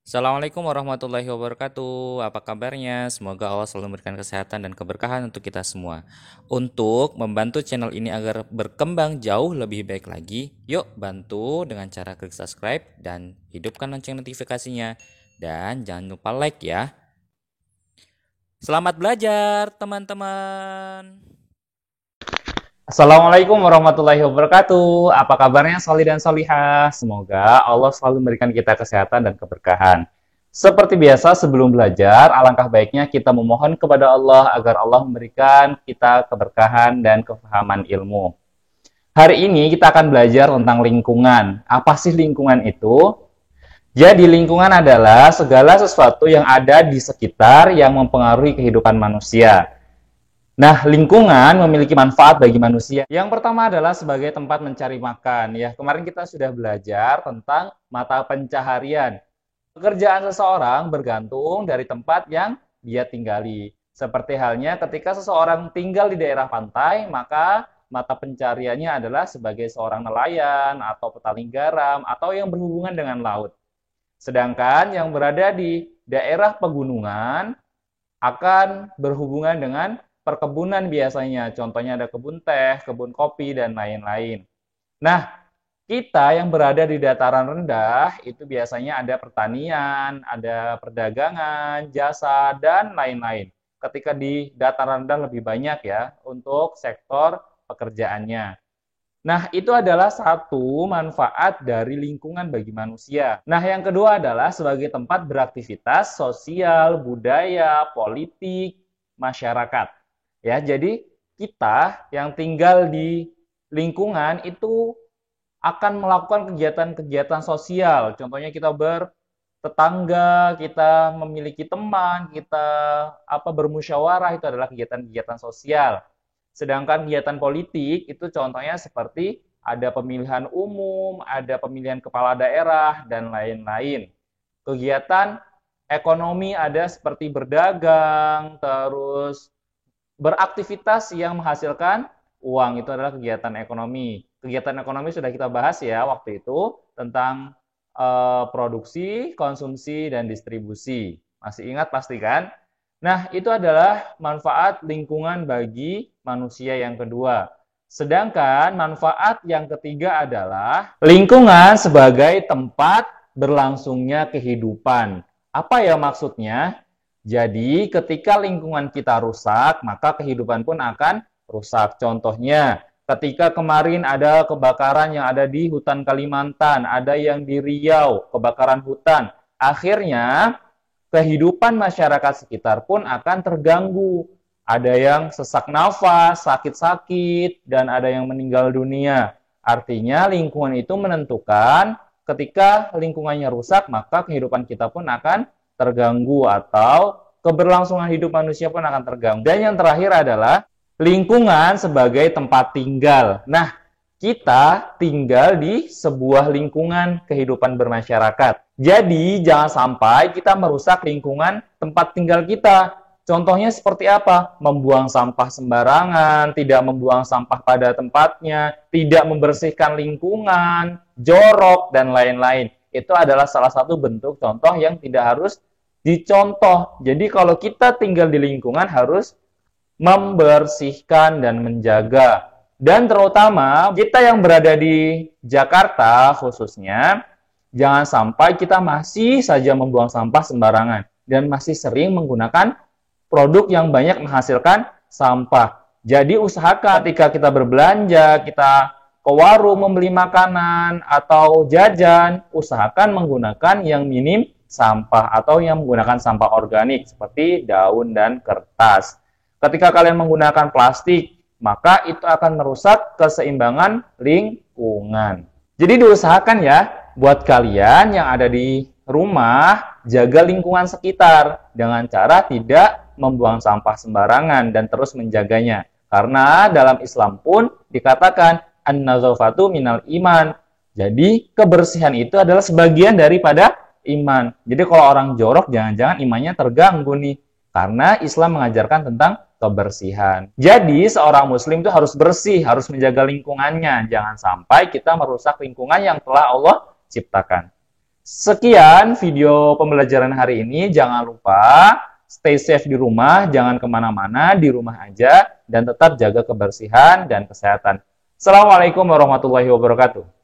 Assalamualaikum warahmatullahi wabarakatuh. Apa kabarnya? Semoga Allah selalu memberikan kesehatan dan keberkahan untuk kita semua. Untuk membantu channel ini agar berkembang jauh lebih baik lagi, yuk bantu dengan cara klik subscribe dan hidupkan lonceng notifikasinya. Dan jangan lupa like ya. Selamat belajar, teman-teman. Assalamualaikum warahmatullahi wabarakatuh. Apa kabarnya Soli dan Solihah? Semoga Allah selalu memberikan kita kesehatan dan keberkahan. Seperti biasa sebelum belajar, alangkah baiknya kita memohon kepada Allah agar Allah memberikan kita keberkahan dan kefahaman ilmu. Hari ini kita akan belajar tentang lingkungan. Apa sih lingkungan itu? Jadi lingkungan adalah segala sesuatu yang ada di sekitar yang mempengaruhi kehidupan manusia. Nah, lingkungan memiliki manfaat bagi manusia. Yang pertama adalah sebagai tempat mencari makan. Ya, kemarin kita sudah belajar tentang mata pencaharian. Pekerjaan seseorang bergantung dari tempat yang dia tinggali. Seperti halnya ketika seseorang tinggal di daerah pantai, maka mata pencariannya adalah sebagai seorang nelayan atau petani garam atau yang berhubungan dengan laut. Sedangkan yang berada di daerah pegunungan akan berhubungan dengan perkebunan biasanya. Contohnya ada kebun teh, kebun kopi, dan lain-lain. Nah, kita yang berada di dataran rendah itu biasanya ada pertanian, ada perdagangan, jasa, dan lain-lain. Ketika di dataran rendah lebih banyak ya untuk sektor pekerjaannya. Nah, itu adalah satu manfaat dari lingkungan bagi manusia. Nah, yang kedua adalah sebagai tempat beraktivitas sosial, budaya, politik, masyarakat. Ya, jadi kita yang tinggal di lingkungan itu akan melakukan kegiatan-kegiatan sosial. Contohnya kita bertetangga, kita memiliki teman, kita bermusyawarah, itu adalah kegiatan-kegiatan sosial. Sedangkan kegiatan politik itu contohnya seperti ada pemilihan umum, ada pemilihan kepala daerah, dan lain-lain. Kegiatan ekonomi ada seperti berdagang, terus beraktivitas yang menghasilkan uang, itu adalah kegiatan ekonomi. Kegiatan ekonomi sudah kita bahas ya waktu itu tentang produksi, konsumsi, dan distribusi. Masih ingat pasti kan? Nah, itu adalah manfaat lingkungan bagi manusia yang kedua. Sedangkan manfaat yang ketiga adalah lingkungan sebagai tempat berlangsungnya kehidupan. Apa ya maksudnya? Jadi, ketika lingkungan kita rusak, maka kehidupan pun akan rusak. Contohnya, ketika kemarin ada kebakaran yang ada di hutan Kalimantan, ada yang di Riau, kebakaran hutan. Akhirnya, kehidupan masyarakat sekitar pun akan terganggu. Ada yang sesak nafas, sakit-sakit, dan ada yang meninggal dunia. Artinya, lingkungan itu menentukan ketika lingkungannya rusak, maka kehidupan kita pun akan terganggu atau keberlangsungan hidup manusia pun akan terganggu. Dan yang terakhir adalah lingkungan sebagai tempat tinggal. Nah, kita tinggal di sebuah lingkungan kehidupan bermasyarakat. Jadi, jangan sampai kita merusak lingkungan tempat tinggal kita. Contohnya seperti apa? Membuang sampah sembarangan, tidak membuang sampah pada tempatnya, tidak membersihkan lingkungan, jorok, dan lain-lain. Itu adalah salah satu bentuk contoh yang tidak harus dicontoh. Jadi kalau kita tinggal di lingkungan harus membersihkan dan menjaga. Dan terutama kita yang berada di Jakarta khususnya, jangan sampai kita masih saja membuang sampah sembarangan dan masih sering menggunakan produk yang banyak menghasilkan sampah. Jadi usahakan ketika kita berbelanja, kita ke warung membeli makanan atau jajan, usahakan menggunakan yang minim sampah atau yang menggunakan sampah organik seperti daun dan kertas. Ketika kalian menggunakan plastik, maka itu akan merusak keseimbangan lingkungan. Jadi diusahakan ya buat kalian yang ada di rumah, jaga lingkungan sekitar dengan cara tidak membuang sampah sembarangan dan terus menjaganya. Karena dalam Islam pun dikatakan an-nazafatu minal iman. Jadi kebersihan itu adalah sebagian daripada iman. Jadi kalau orang jorok jangan-jangan imannya terganggu nih. Karena Islam mengajarkan tentang kebersihan. Jadi seorang muslim itu harus bersih, harus menjaga lingkungannya. Jangan sampai kita merusak lingkungan yang telah Allah ciptakan. Sekian video pembelajaran hari ini. Jangan lupa stay safe di rumah, jangan kemana-mana, di rumah aja, dan tetap jaga kebersihan dan kesehatan. Assalamualaikum warahmatullahi wabarakatuh.